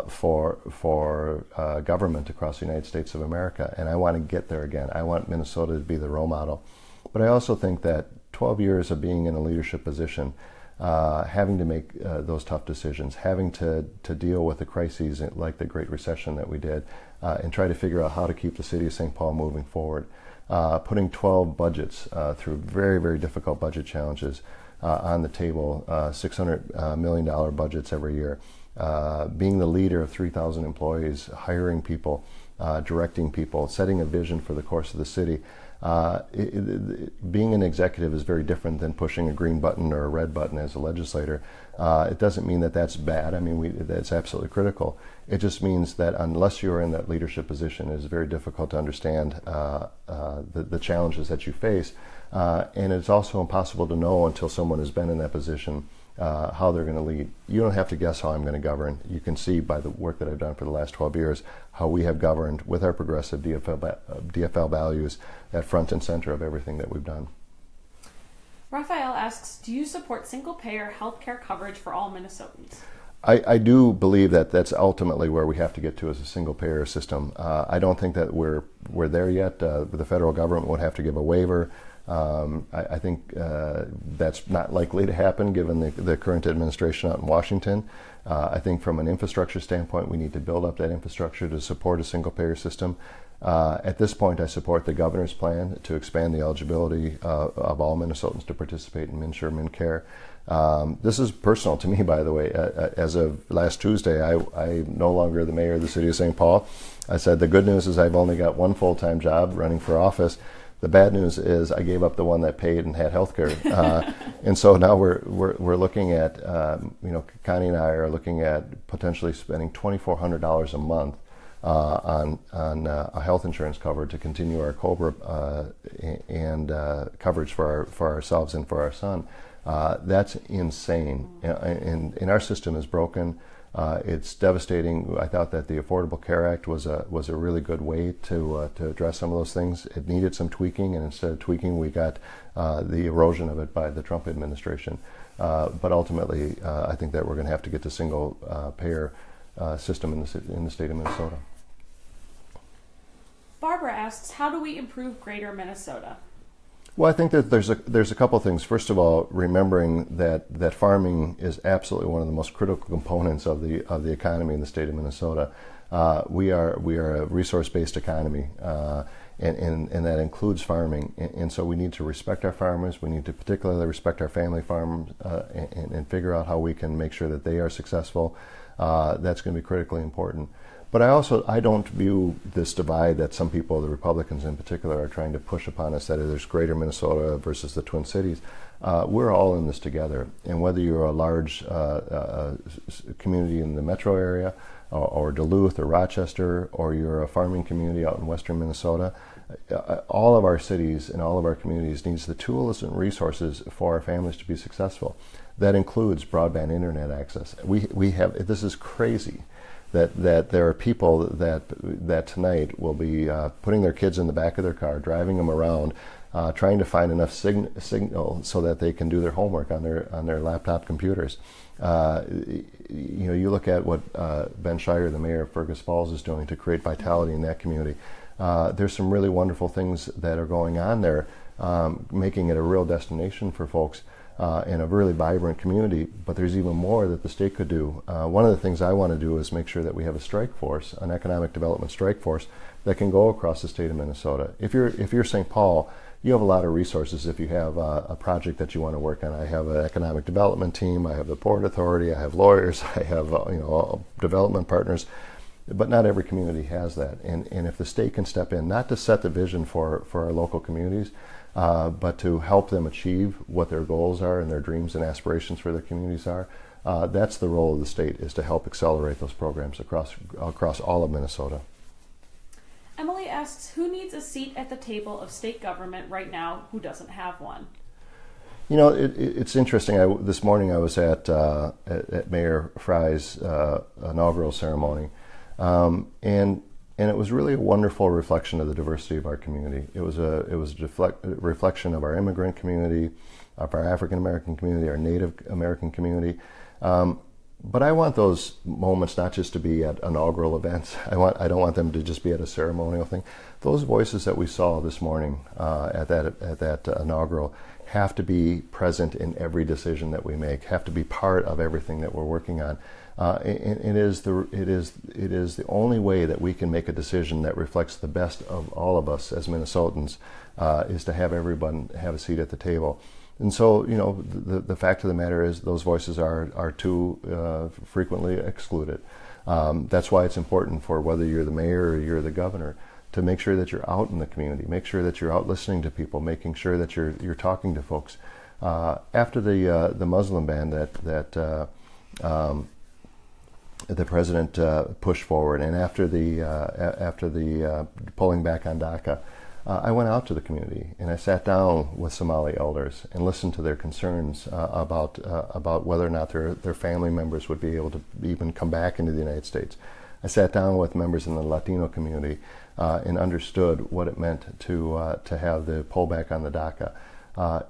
for government across the United States of America, and I want to get there again. I want Minnesota to be the role model. But I also think that 12 years of being in a leadership position, having to make those tough decisions, having to deal with the crises like the Great Recession that we did, and try to figure out how to keep the city of St. Paul moving forward, putting 12 budgets through very, very difficult budget challenges on the table, $600 million budgets every year, being the leader of 3,000 employees, hiring people, directing people, setting a vision for the course of the city. Being an executive is very different than pushing a green button or a red button as a legislator. It doesn't mean that that's bad. I mean, that's absolutely critical. It just means that unless you're in that leadership position, it is very difficult to understand the challenges that you face. And it's also impossible to know until someone has been in that position how they're going to lead. You don't have to guess how I'm going to govern. You can see by the work that I've done for the last 12 years how we have governed with our progressive DFL values at front and center of everything that we've done. Raphael asks, do you support single-payer health care coverage for all Minnesotans? I do believe that that's ultimately where we have to get to as a single-payer system. I don't think that we're there yet. The federal government would have to give a waiver. I think that's not likely to happen given the current administration out in Washington. I think from an infrastructure standpoint, we need to build up that infrastructure to support a single-payer system. At this point, I support the governor's plan to expand the eligibility of all Minnesotans to participate in MNsure MnCare. This is personal to me, by the way. As of last Tuesday, I'm no longer the mayor of the city of St. Paul. I said the good news is I've only got one full-time job running for office. The bad news is I gave up the one that paid and had health care. And so now we're looking at, Connie and I are looking at potentially spending $2,400 a month on a health insurance cover to continue our COBRA and coverage for ourselves and for our son. That's insane. And our system is broken. It's devastating. I thought that the Affordable Care Act was a really good way to address some of those things. It needed some tweaking, and instead of tweaking, we got the erosion of it by the Trump administration. But ultimately, I think that we're going to have to get to single payer system in the state of Minnesota. Barbara asks, how do we improve Greater Minnesota? Well, I think that there's a couple of things. First of all, remembering that farming is absolutely one of the most critical components of the economy in the state of Minnesota. We are a resource-based economy, and that includes farming. And so we need to respect our farmers. We need to particularly respect our family farms and figure out how we can make sure that they are successful. That's going to be critically important. But I don't view this divide that some people, the Republicans in particular, are trying to push upon us, that there's greater Minnesota versus the Twin Cities. We're all in this together. And whether you're a large community in the metro area, or Duluth or Rochester, or you're a farming community out in western Minnesota, all of our cities and all of our communities needs the tools and resources for our families to be successful. That includes broadband internet access. We have, this is crazy, that there are people that tonight will be putting their kids in the back of their car, driving them around, trying to find enough signal so that they can do their homework on their laptop computers. You look at what Ben Shire, the mayor of Fergus Falls, is doing to create vitality in that community. There's some really wonderful things that are going on there, making it a real destination for folks in a really vibrant community. But there's even more that the state could do. One of the things I want to do is make sure that we have a strike force, an economic development strike force, that can go across the state of Minnesota. If you're St. Paul, you have a lot of resources if you have a project that you want to work on. I have an economic development team, I have the Port Authority, I have lawyers, I have development partners, but not every community has that. And if the state can step in, not to set the vision for our local communities, but to help them achieve what their goals are and their dreams and aspirations for their communities are, that's the role of the state, is to help accelerate those programs across all of Minnesota. Emily asks, who needs a seat at the table of state government right now who doesn't have one? It's interesting. This morning I was at Mayor Fry's inaugural ceremony, and it was really a wonderful reflection of the diversity of our community. It was a reflection of our immigrant community, of our African American community, our Native American community. But I want those moments not just to be at inaugural events. I don't want them to just be at a ceremonial thing. Those voices that we saw this morning at that inaugural have to be present in every decision that we make. Have to be part of everything that we're working on. It is the only way that we can make a decision that reflects the best of all of us as Minnesotans, is to have everyone have a seat at the table. And so, the fact of the matter is those voices are too frequently excluded. That's why it's important for whether you're the mayor or you're the governor to make sure that you're out in the community, make sure that you're out listening to people, making sure that you're talking to folks. After the Muslim ban that the president pushed forward, and after the pulling back on DACA, I went out to the community and I sat down with Somali elders and listened to their concerns about whether or not their family members would be able to even come back into the United States. I sat down with members in the Latino community and understood what it meant to have the pullback on the DACA.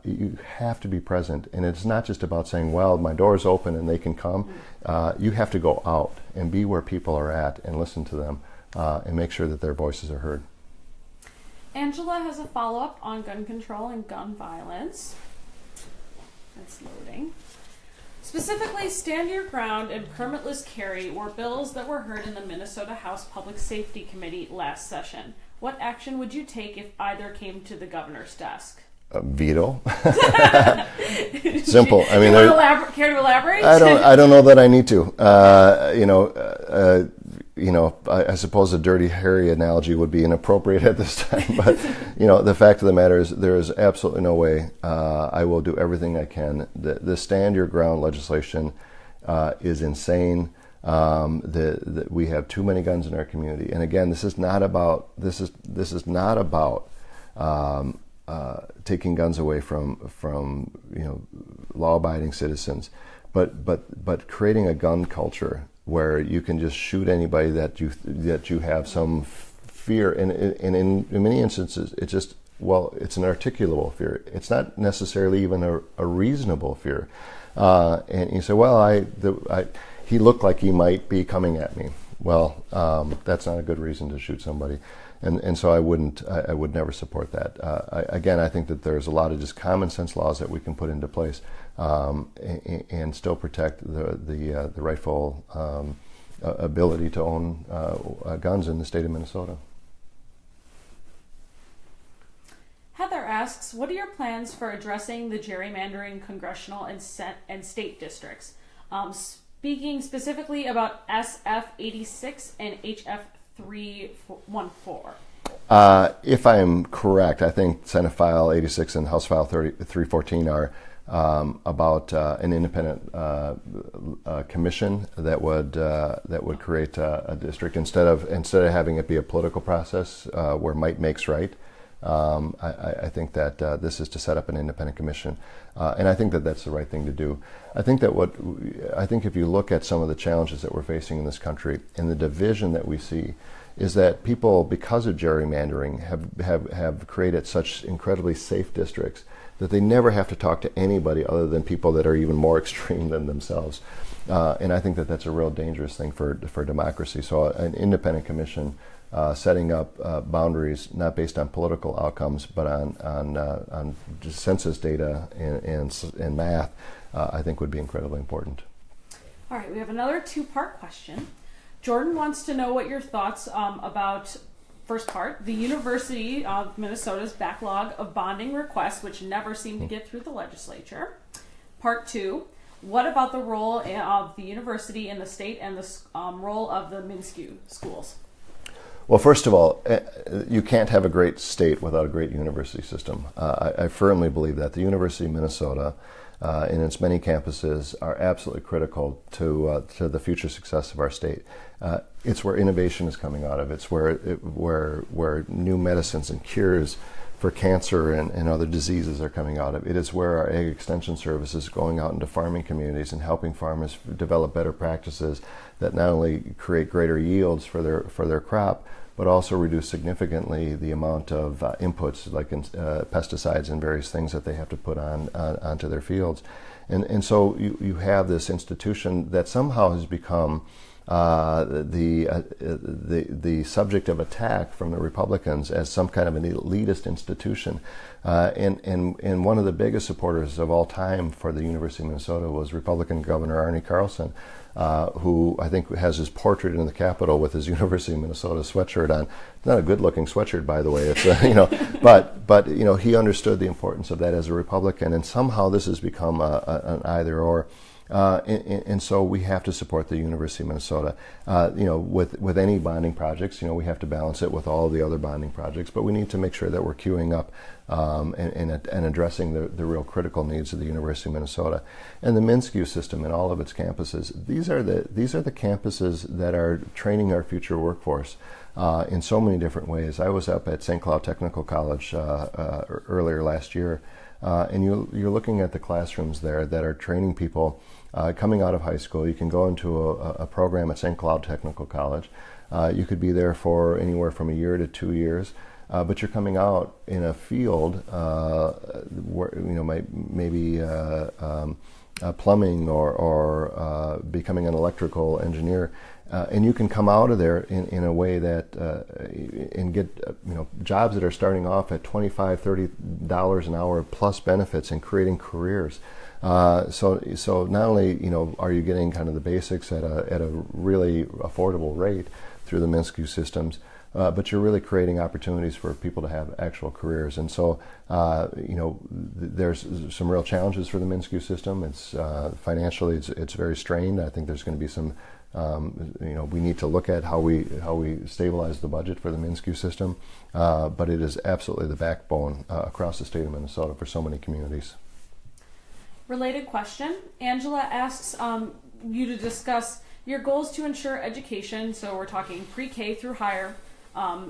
You have to be present, and it's not just about saying, well, my door's open and they can come. You have to go out and be where people are at and listen to them and make sure that their voices are heard. Angela has a follow-up on gun control and gun violence. That's loading. Specifically, Stand Your Ground and Permitless Carry were bills that were heard in the Minnesota House Public Safety Committee last session. What action would you take if either came to the governor's desk? Veto. Simple. I mean, care to elaborate? I don't know that I need to. I suppose a Dirty Harry analogy would be inappropriate at this time. But the fact of the matter is, there is absolutely no way. I will do everything I can. The Stand Your Ground legislation is insane. We have too many guns in our community, and again, this is not about taking guns away from law-abiding citizens, but creating a gun culture where you can just shoot anybody that you have some fear, and in many instances it's an articulable fear. It's not necessarily even a reasonable fear, and you say, well, he looked like he might be coming at me. Well, that's not a good reason to shoot somebody. And so I would never support that. I think that there's a lot of just common sense laws that we can put into place and still protect the rightful ability to own guns in the state of Minnesota. Heather asks, what are your plans for addressing the gerrymandering congressional and state districts? speaking specifically about SF86 and HF314. If I'm correct, I think Senate File 86 and House File 314 are about an independent commission that would create a district instead of having it be a political process where might makes right. I think that this is to set up an independent commission, and I think that that's the right thing to do. I think if you look at some of the challenges that we're facing in this country and the division that we see, is that people, because of gerrymandering, have created such incredibly safe districts that they never have to talk to anybody other than people that are even more extreme than themselves. And I think that that's a real dangerous thing for democracy. So an independent commission setting up boundaries not based on political outcomes but on just census data and math, I think would be incredibly important. All right, we have another two-part question. Jordan wants to know what your thoughts about, first part, the University of Minnesota's backlog of bonding requests, which never seem to get through the legislature. Part two, what about the role of the university in the state and the role of the MnSCU schools? Well, first of all, you can't have a great state without a great university system. I firmly believe that the University of Minnesota and its many campuses are absolutely critical to the future success of our state. It's where innovation is coming out of. It's where new medicines and cures for cancer and other diseases are coming out of. It is where our ag extension service is going out into farming communities and helping farmers develop better practices that not only create greater yields for their crop, but also reduce significantly the amount of inputs like pesticides and various things that they have to put onto their fields. And so you have this institution that somehow has become the subject of attack from the Republicans as some kind of an elitist institution. And one of the biggest supporters of all time for the University of Minnesota was Republican Governor Arne Carlson, who I think has his portrait in the Capitol with his University of Minnesota sweatshirt on. Not a good-looking sweatshirt, by the way. It's but he understood the importance of that as a Republican, and somehow this has become an either-or. And so we have to support the University of Minnesota. With any bonding projects, we have to balance it with all the other bonding projects, but we need to make sure that we're queuing up and addressing the real critical needs of the University of Minnesota. And the MnSCU system in all of its campuses, these are the campuses that are training our future workforce in so many different ways. I was up at St. Cloud Technical College earlier last year, and you're looking at the classrooms there that are training people coming out of high school. You can go into a program at St. Cloud Technical College. You could be there for anywhere from a year to 2 years, but you're coming out in a field where maybe plumbing or becoming an electrical engineer. And you can come out of there in a way that and get jobs that are starting off at $25-30 an hour plus benefits and creating careers. So not only are you getting kind of the basics at a really affordable rate through the MnSCU systems, but you're really creating opportunities for people to have actual careers. And so there's some real challenges for the MnSCU system. It's financially it's very strained. I think there's going to be some. We need to look at how we stabilize the budget for the MnSCU system, but it is absolutely the backbone across the state of Minnesota for so many communities. Related question. Angela asks you to discuss your goals to ensure education, so we're talking pre-K through higher,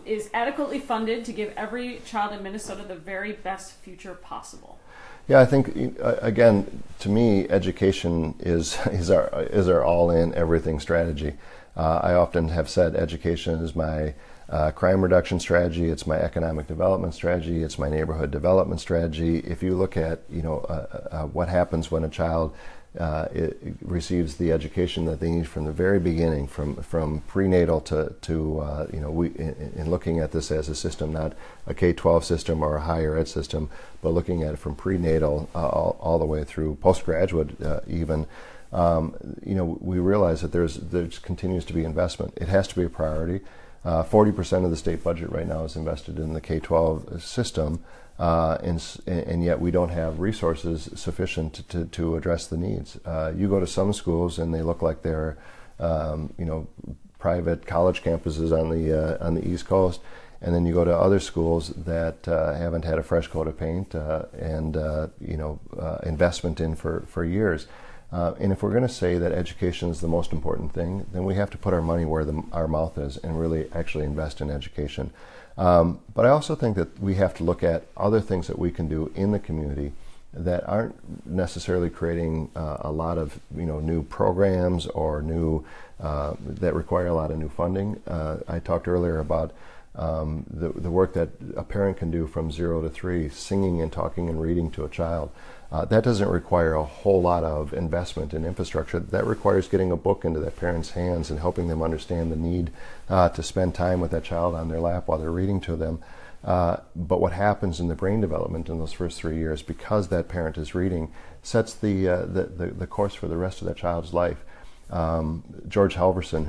is adequately funded to give every child in Minnesota the very best future possible. Yeah, I think again, to me, education is our all-in everything strategy. I often have said education is my crime reduction strategy. It's my economic development strategy. It's my neighborhood development strategy. If you look at what happens when a child receives the education that they need from the very beginning, from prenatal to in looking at this as a system, not a K-12 system or a higher ed system, but looking at it from prenatal all the way through postgraduate even. We realize that there continues to be investment. It has to be a priority. 40% of the state budget right now is invested in the K-12 system. and yet we don't have resources sufficient to address the needs. You go to some schools and they look like they're private college campuses on the East Coast, and then you go to other schools that haven't had a fresh coat of paint and investment in for years. And if we're going to say that education is the most important thing, then we have to put our money where our mouth is and really actually invest in education. But I also think that we have to look at other things that we can do in the community that aren't necessarily creating a lot of new programs or new that require a lot of new funding. I talked earlier about the work that a parent can do from 0 to 3, singing and talking and reading to a child. That doesn't require a whole lot of investment in infrastructure. That requires getting a book into that parent's hands and helping them understand the need to spend time with that child on their lap while they're reading to them. But what happens in the brain development in those first 3 years, because that parent is reading, sets the course for the rest of that child's life. George Halverson,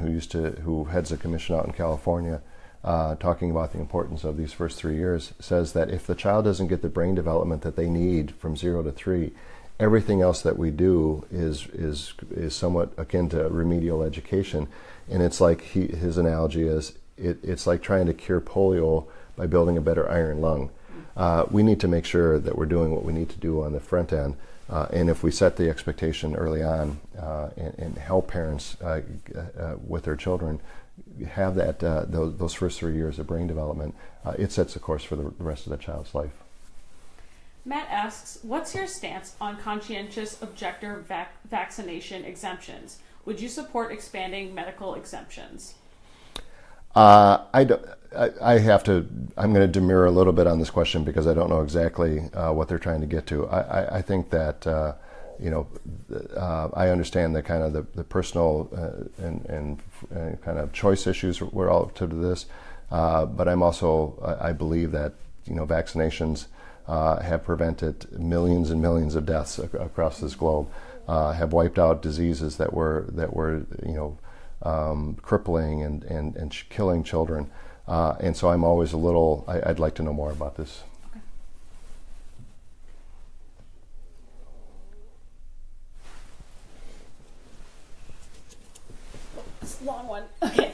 who heads a commission out in California, talking about the importance of these first 3 years, says that if the child doesn't get the brain development that they need from 0 to 3, everything else that we do is somewhat akin to remedial education. And it's like his analogy is it's like trying to cure polio by building a better iron lung. We need to make sure that we're doing what we need to do on the front end. And if we set the expectation early on and help parents with their children have those first 3 years of brain development, it sets the course for the rest of the child's life. Matt asks, what's your stance on conscientious objector vaccination exemptions? Would you support expanding medical exemptions? I'm going to demur a little bit on this question because I don't know exactly what they're trying to get to. I think that I understand the kind of the personal and kind of choice issues we're all to this, but I believe that vaccinations have prevented millions and millions of deaths across this globe, have wiped out diseases that were crippling and killing children, and so I'm always I'd like to know more about this. It's a long one. Okay.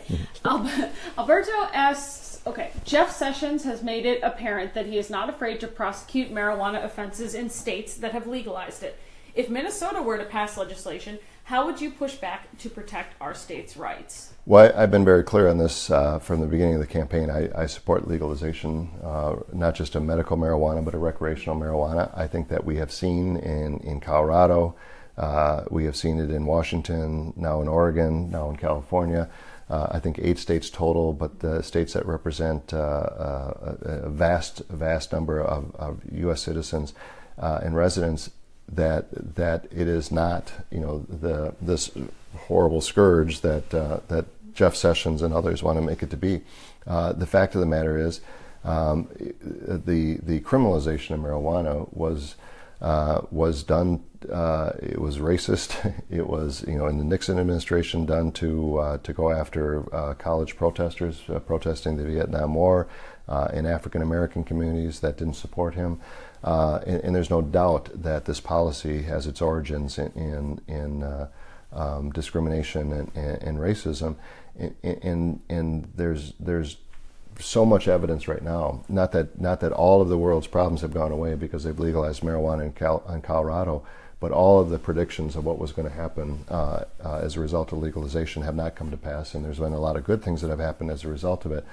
Alberto asks, Jeff Sessions has made it apparent that he is not afraid to prosecute marijuana offenses in states that have legalized it. If Minnesota were to pass legislation, how would you push back to protect our state's rights? Well, I've been very clear on this from the beginning of the campaign. I support legalization, not just of medical marijuana, but of recreational marijuana. I think that we have seen in Colorado, we have seen it in Washington, now in Oregon, now in California. I think 8 states total, but the states that represent a vast number of U.S. citizens and residents, that it is not this horrible scourge that Jeff Sessions and others want to make it to be. The fact of the matter is, the criminalization of marijuana was done. It was racist. It was, in the Nixon administration, done to go after college protesters protesting the Vietnam War in African American communities that didn't support him. And there's no doubt that this policy has its origins in discrimination and racism. And there's so much evidence right now. Not that all of the world's problems have gone away because they've legalized marijuana in Colorado, but all of the predictions of what was going to happen as a result of legalization have not come to pass, and there's been a lot of good things that have happened as a result of it.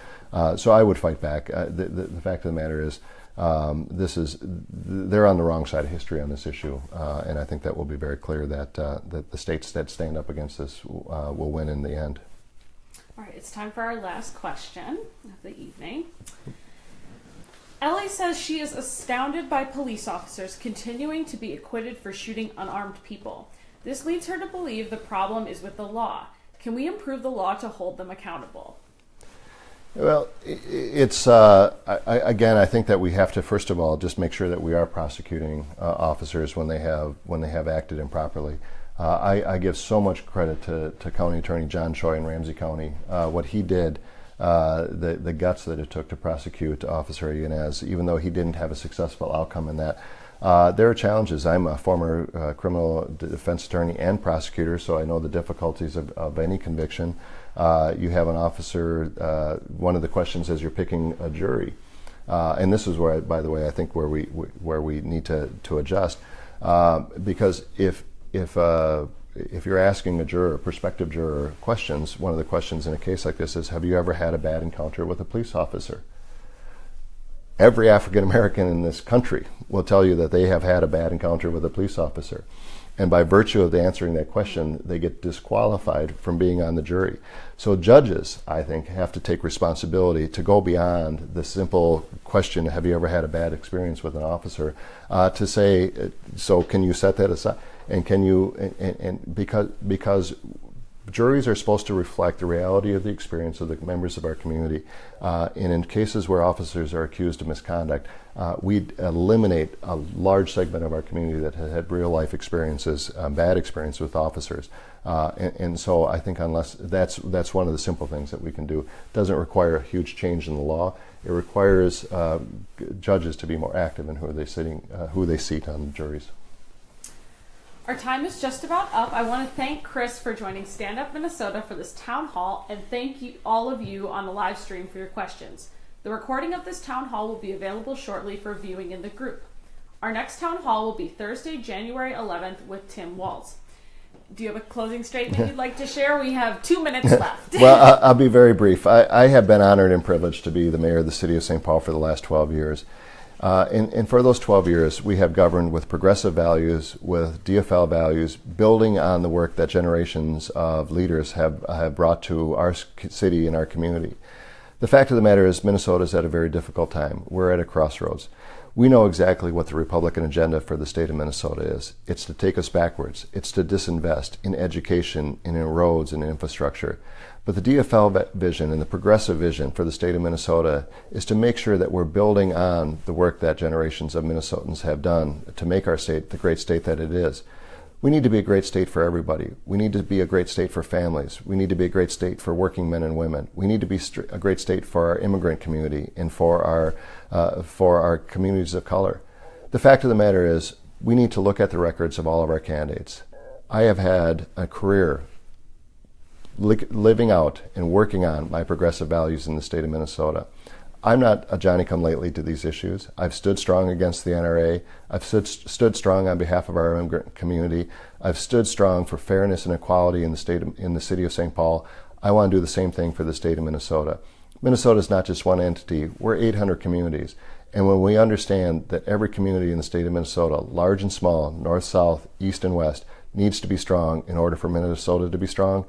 So I would fight back. The fact of the matter is, they're on the wrong side of history on this issue, and I think that will be very clear that the states that stand up against this will win in the end. All right, it's time for our last question of the evening. Ellie says she is astounded by police officers continuing to be acquitted for shooting unarmed people. This leads her to believe the problem is with the law. Can we improve the law to hold them accountable? Well, it's I think that we have to first of all just make sure that we are prosecuting officers when they have acted improperly. I give so much credit to County Attorney John Choi in Ramsey County. What he did the guts that it took to prosecute Officer Yanez, even though he didn't have a successful outcome in that. There are challenges. I'm a former criminal defense attorney and prosecutor, so I know the difficulties of any conviction. You have an officer, one of the questions is you're picking a jury. And this is where, by the way, I think where we need to adjust, because if you're asking a prospective juror questions, one of the questions in a case like this is, have you ever had a bad encounter with a police officer? Every African American in this country will tell you that they have had a bad encounter with a police officer. And by virtue of answering that question, they get disqualified from being on the jury. So judges, I think, have to take responsibility to go beyond the simple question, have you ever had a bad experience with an officer, to say, so can you set that aside? And can you, and because juries are supposed to reflect the reality of the experience of the members of our community. And in cases where officers are accused of misconduct, we eliminate a large segment of our community that has had real life experiences, bad experiences with officers. And so I think unless that's one of the simple things that we can do. It doesn't require a huge change in the law. It requires judges to be more active in who they seat on juries. Our time is just about up. I want to thank Chris for joining Stand Up Minnesota for this town hall, and thank you, all of you on the live stream, for your questions. The recording of this town hall will be available shortly for viewing in the group. Our next town hall will be Thursday, January 11th with Tim Walz. Do you have a closing statement you'd like to share? We have 2 minutes left. Well, I'll be very brief. I have been honored and privileged to be the mayor of the city of St. Paul for the last 12 years. And for those 12 years, we have governed with progressive values, with DFL values, building on the work that generations of leaders have brought to our city and our community. The fact of the matter is Minnesota is at a very difficult time. We're at a crossroads. We know exactly what the Republican agenda for the state of Minnesota is. It's to take us backwards. It's to disinvest in education, and in roads, and in infrastructure. But the DFL vision and the progressive vision for the state of Minnesota is to make sure that we're building on the work that generations of Minnesotans have done to make our state the great state that it is. We need to be a great state for everybody. We need to be a great state for families. We need to be a great state for working men and women. We need to be a great state for our immigrant community and for our communities of color. The fact of the matter is we need to look at the records of all of our candidates. I have had a career living out and working on my progressive values in the state of Minnesota. I'm not a Johnny-come-lately to these issues. I've stood strong against the NRA. I've stood strong on behalf of our immigrant community. I've stood strong for fairness and equality in the city of St. Paul. I want to do the same thing for the state of Minnesota. Minnesota is not just one entity. We're 800 communities. And when we understand that every community in the state of Minnesota, large and small, north, south, east, and west, needs to be strong in order for Minnesota to be strong,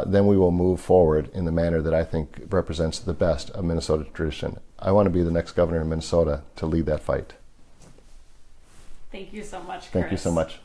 then we will move forward in the manner that I think represents the best of Minnesota tradition. I want to be the next governor of Minnesota to lead that fight. Thank you so much, Chris. Thank you so much.